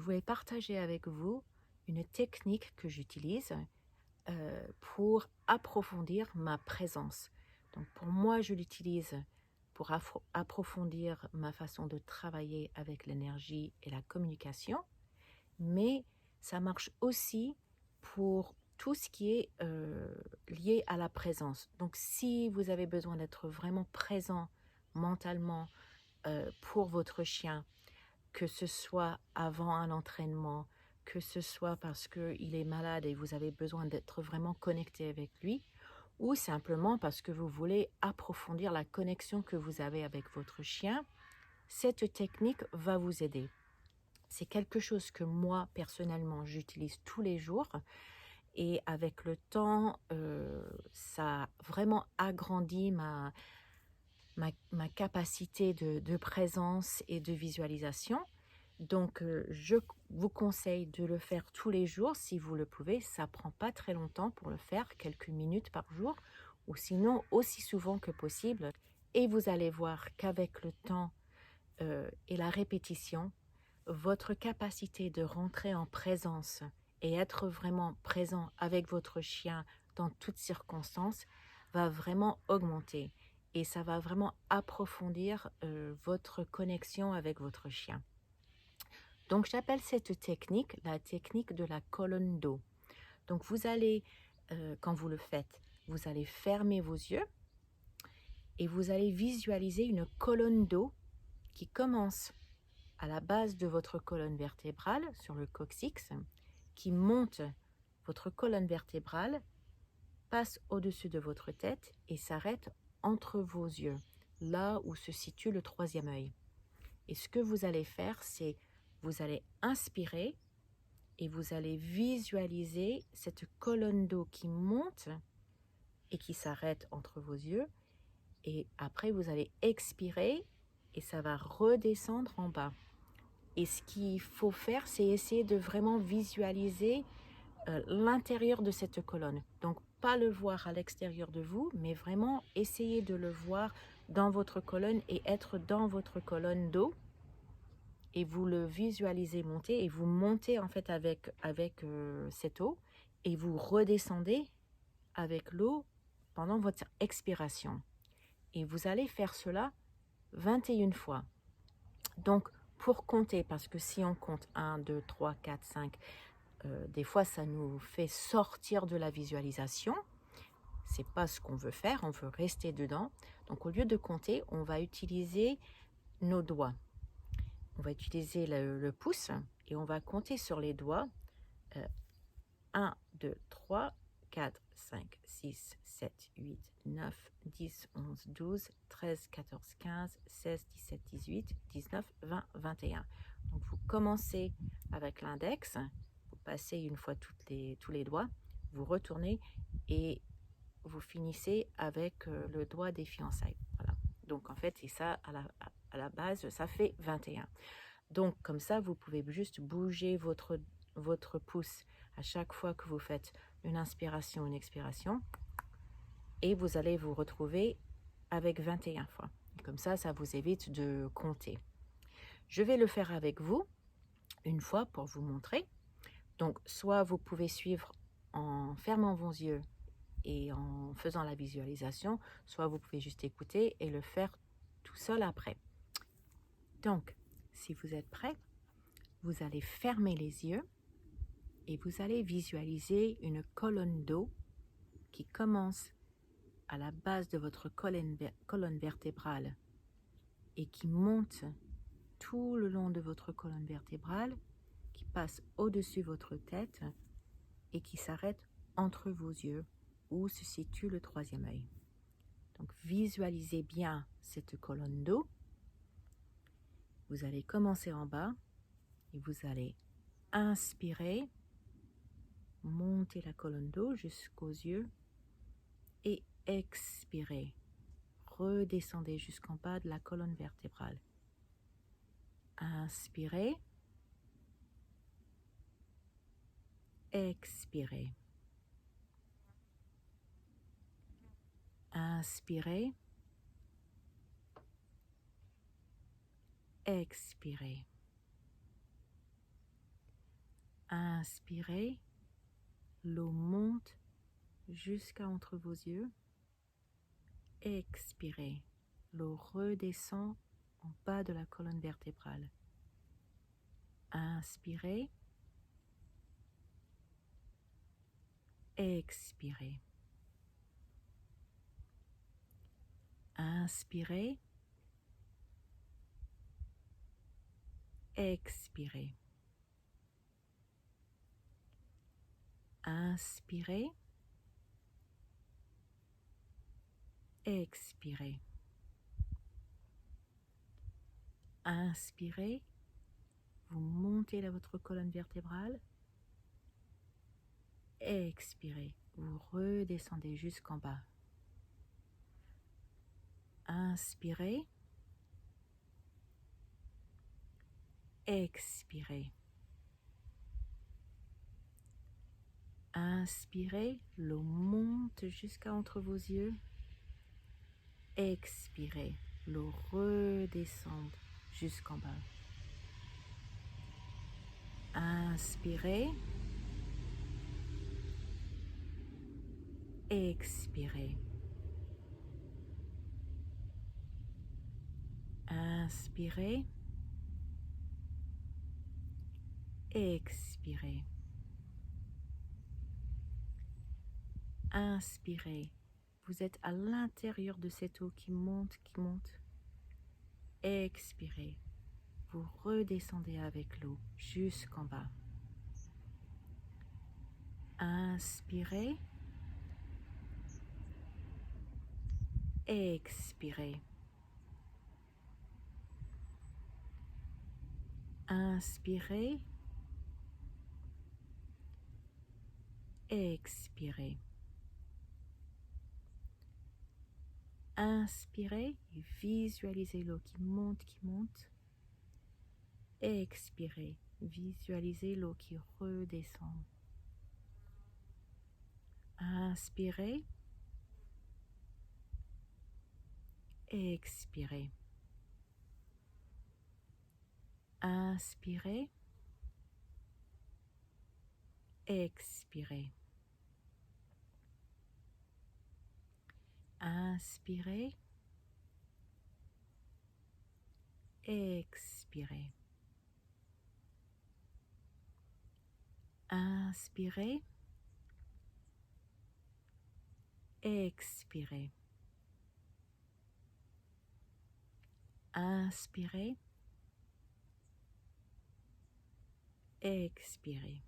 voulais partager avec vous une technique que j'utilise pour approfondir ma présence. Donc pour moi, je l'utilise pour approfondir ma façon de travailler avec l'énergie et la communication, mais ça marche aussi pour tout ce qui est lié à la présence. Donc si vous avez besoin d'être vraiment présent mentalement pour votre chien, que ce soit avant un entraînement, que ce soit parce qu'il est malade et vous avez besoin d'être vraiment connecté avec lui, ou simplement parce que vous voulez approfondir la connexion que vous avez avec votre chien, cette technique va vous aider. C'est quelque chose que moi, personnellement, j'utilise tous les jours et avec le temps, ça a vraiment agrandi ma capacité de présence et de visualisation. Donc, je vous conseille de le faire tous les jours si vous le pouvez. Ça ne prend pas très longtemps pour le faire, quelques minutes par jour, ou sinon aussi souvent que possible. Et vous allez voir qu'avec le temps et la répétition, votre capacité de rentrer en présence et être vraiment présent avec votre chien dans toutes circonstances va vraiment augmenter. Et ça va vraiment approfondir votre connexion avec votre chien. Donc, j'appelle cette technique la technique de la colonne d'eau. Donc, vous allez, quand vous le faites, vous allez fermer vos yeux et vous allez visualiser une colonne d'eau qui commence à la base de votre colonne vertébrale, sur le coccyx, qui monte votre colonne vertébrale, passe au-dessus de votre tête et s'arrête entre vos yeux, là où se situe le troisième œil. Et ce que vous allez faire, c'est vous allez inspirer et vous allez visualiser cette colonne d'eau qui monte et qui s'arrête entre vos yeux. Et après, vous allez expirer et ça va redescendre en bas. Et ce qu'il faut faire, c'est essayer de vraiment visualiser l'intérieur de cette colonne. Donc, pas le voir à l'extérieur de vous, mais vraiment essayer de le voir dans votre colonne et être dans votre colonne d'eau. Et vous le visualisez monter et vous montez en fait avec cette eau et vous redescendez avec l'eau pendant votre expiration. Et vous allez faire cela 21 fois. Donc, pour compter, parce que si on compte 1, 2, 3, 4, 5, des fois ça nous fait sortir de la visualisation. C'est pas ce qu'on veut faire, on veut rester dedans. Donc, au lieu de compter, on va utiliser nos doigts. On va utiliser le pouce et on va compter sur les doigts 1, 2, 3, 4, 5, 6, 7, 8, 9, 10, 11, 12, 13, 14, 15, 16, 17, 18, 19, 20, 21. Donc vous commencez avec l'index, vous passez une fois tous les doigts, vous retournez et vous finissez avec le doigt des fiançailles. Voilà. Donc en fait, c'est ça à la base, ça fait 21. Donc comme ça, vous pouvez juste bouger votre pouce à chaque fois que vous faites une inspiration, une expiration, et vous allez vous retrouver avec 21 fois. Comme ça vous évite de compter. Je vais le faire avec vous une fois pour vous montrer. Donc, soit vous pouvez suivre en fermant vos yeux et en faisant la visualisation, soit vous pouvez juste écouter et le faire tout seul après. Donc, si vous êtes prêts, vous allez fermer les yeux et vous allez visualiser une colonne d'eau qui commence à la base de votre colonne vertébrale et qui monte tout le long de votre colonne vertébrale, qui passe au-dessus de votre tête et qui s'arrête entre vos yeux où se situe le troisième œil. Donc visualisez bien cette colonne d'eau. Vous allez commencer en bas et vous allez inspirer, monter la colonne d'eau jusqu'aux yeux et expirer. Redescendez jusqu'en bas de la colonne vertébrale. Inspirez. Expirez. Inspirez. Expirez. Inspirez, l'eau monte jusqu'à entre vos yeux. Expirez, l'eau redescend en bas de la colonne vertébrale. Inspirez, expirez. Inspirez, expirez. Inspirez, expirez. Inspirez, vous montez dans votre colonne vertébrale. Expirez, vous redescendez jusqu'en bas. Inspirez, expirez. Inspirez, l'eau monte jusqu'à entre vos yeux. Expirez, l'eau redescend jusqu'en bas. Inspirez, expirez. Inspirez, expirez. Inspirez, vous êtes à l'intérieur de cette eau qui monte, qui monte. Expirez, vous redescendez avec l'eau jusqu'en bas. Inspirez, expirez. Inspirez, expirez. Inspirez et visualisez l'eau qui monte, qui monte. Expirez, visualisez l'eau qui redescend. Inspirez, expirez. Inspirez, expirez. Inspirez, expirez. Inspirez, expirez. Inspirez, expirez.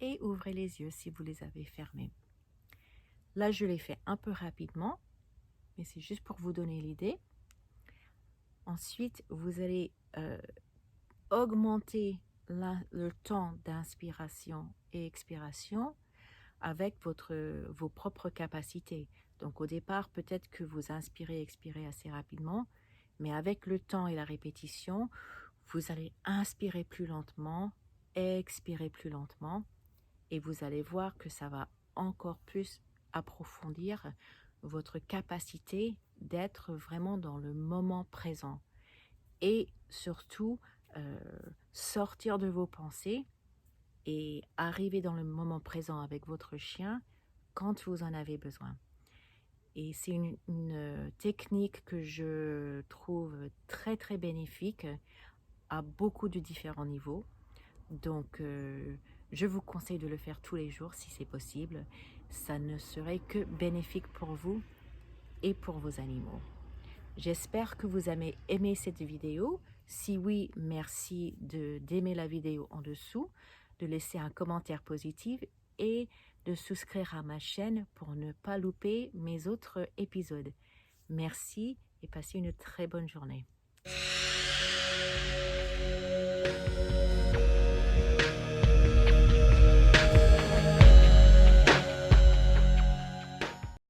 Et ouvrez les yeux si vous les avez fermés. Là, je l'ai fait un peu rapidement, mais c'est juste pour vous donner l'idée. Ensuite, vous allez augmenter le temps d'inspiration et expiration avec vos propres capacités. Donc au départ, peut-être que vous inspirez et expirez assez rapidement, mais avec le temps et la répétition, vous allez inspirer plus lentement, expirer plus lentement, et vous allez voir que ça va encore plus approfondir votre capacité d'être vraiment dans le moment présent. Et surtout, sortir de vos pensées et arriver dans le moment présent avec votre chien quand vous en avez besoin. Et c'est une technique que je trouve très très bénéfique à beaucoup de différents niveaux. Donc je vous conseille de le faire tous les jours si c'est possible. Ça ne serait que bénéfique pour vous et pour vos animaux. J'espère que vous avez aimé cette vidéo. Si oui, merci d'aimer la vidéo en dessous, de laisser un commentaire positif et de souscrire à ma chaîne pour ne pas louper mes autres épisodes. Merci et passez une très bonne journée.